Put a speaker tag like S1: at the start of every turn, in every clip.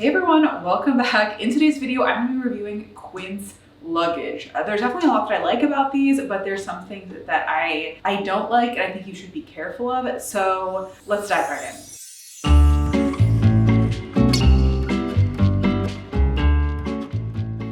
S1: Hey everyone, welcome back. In today's video, I'm going to be reviewing Quince luggage. There's definitely a lot that I like about these, but there's some things that I don't like and I think you should be careful of. So let's dive right in.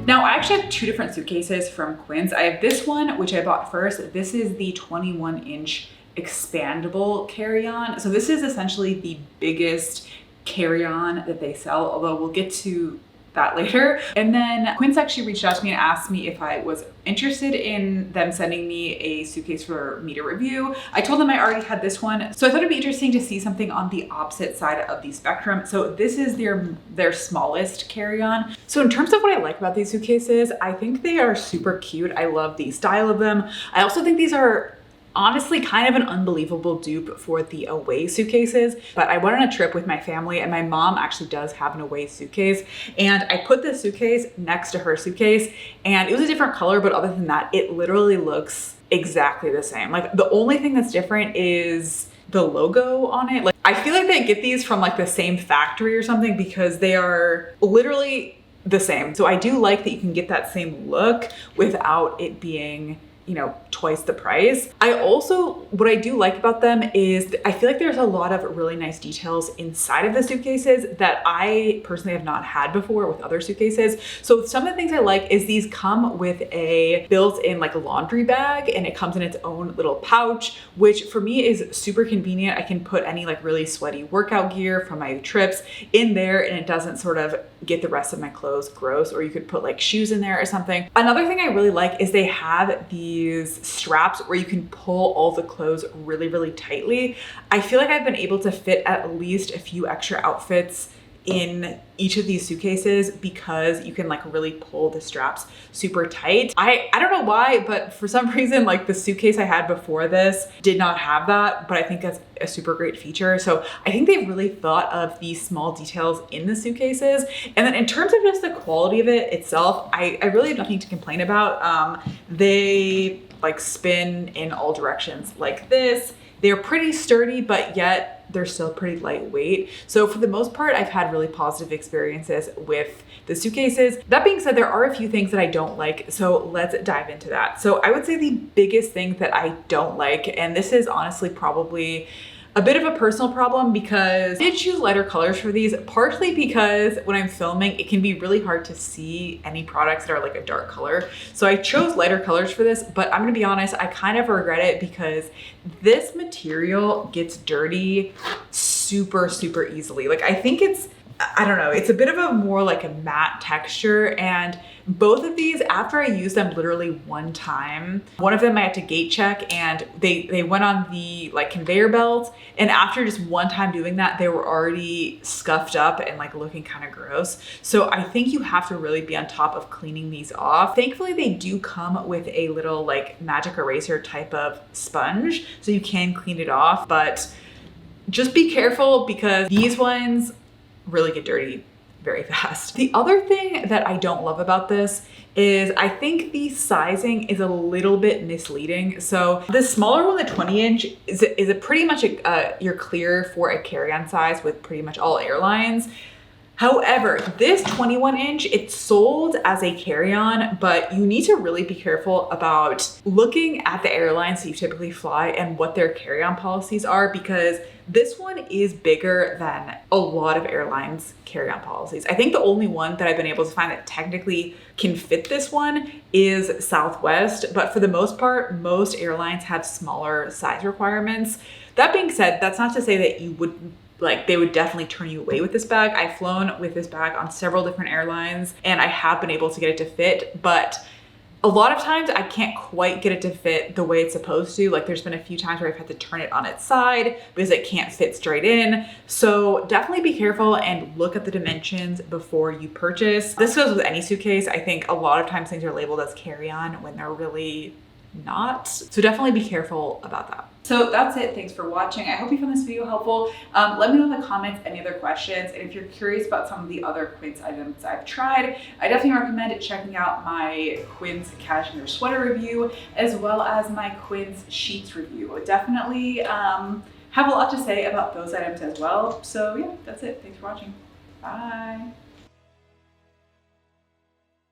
S1: Now, I actually have two different suitcases from Quince. I have this one, which I bought first. This is the 21-inch expandable carry-on. So this is essentially the biggest carry-on that they sell, although we'll get to that later. And then Quince actually reached out to me and asked me if I was interested in them sending me a suitcase for me to review. I told them I already had this one, so I thought it'd be interesting to see something on the opposite side of the spectrum. So this is their smallest carry-on. So in terms of what I like about these suitcases, I think they are super cute. I love the style of them. I also think these are honestly kind of an unbelievable dupe for the away suitcases. But I went on a trip with my family and my mom actually does have an away suitcase. And I put this suitcase next to her suitcase and it was a different color, but other than that, it literally looks exactly the same. Like the only thing that's different is the logo on it. Like I feel like they get these from like the same factory or something because they are literally the same. So I do like that you can get that same look without it being, you know, twice the price. What I do like about them is I feel like there's a lot of really nice details inside of the suitcases that I personally have not had before with other suitcases. So some of the things I like is these come with a built-in like laundry bag and it comes in its own little pouch, which for me is super convenient. I can put any like really sweaty workout gear from my trips in there and it doesn't sort of get the rest of my clothes gross, or you could put like shoes in there or something. Another thing I really like is they have these straps where you can pull all the clothes really, really tightly. I feel like I've been able to fit at least a few extra outfits in each of these suitcases because you can like really pull the straps super tight. I don't know why, but for some reason, like the suitcase I had before this did not have that, but I think that's a super great feature. So I think they've really thought of these small details in the suitcases. And then in terms of just the quality of it itself, I really have nothing to complain about. They like spin in all directions like this. They're pretty sturdy, but yet they're still pretty lightweight. So for the most part, I've had really positive experiences with the suitcases. That being said, there are a few things that I don't like. So let's dive into that. So I would say the biggest thing that I don't like, and this is honestly probably a bit of a personal problem because I did choose lighter colors for these, partially because when I'm filming, it can be really hard to see any products that are like a dark color. So I chose lighter colors for this, but I'm gonna be honest, I kind of regret it because this material gets dirty super, super easily. Like I think I don't know, it's a bit of a more like a matte texture, and both of these, after I used them literally one time, one of them I had to gate check and they went on the like conveyor belt, and after just one time doing that, they were already scuffed up and like looking kind of gross. So I think you have to really be on top of cleaning these off. Thankfully, they do come with a little like magic eraser type of sponge, so you can clean it off, but just be careful because these ones really get dirty very fast. The other thing that I don't love about this is I think the sizing is a little bit misleading. So the smaller one, the 20-inch, is a pretty much you're clear for a carry-on size with pretty much all airlines. However, this 21-inch, it's sold as a carry-on, but you need to really be careful about looking at the airlines that you typically fly and what their carry-on policies are, because this one is bigger than a lot of airlines' carry-on policies. I think the only one that I've been able to find that technically can fit this one is Southwest, but for the most part, most airlines have smaller size requirements. That being said, that's not to say that you wouldn't they would definitely turn you away with this bag. I've flown with this bag on several different airlines and I have been able to get it to fit, but a lot of times I can't quite get it to fit the way it's supposed to. Like there's been a few times where I've had to turn it on its side because it can't fit straight in. So definitely be careful and look at the dimensions before you purchase. This goes with any suitcase. I think a lot of times things are labeled as carry-on when they're really not. So definitely be careful about that. So that's it. Thanks for watching. I hope you found this video helpful. Let me know in the comments any other questions. And if you're curious about some of the other Quince items I've tried, I definitely recommend checking out my Quince cashmere sweater review, as well as my Quince sheets review. I definitely have a lot to say about those items as well. So yeah, that's it. Thanks for watching. Bye.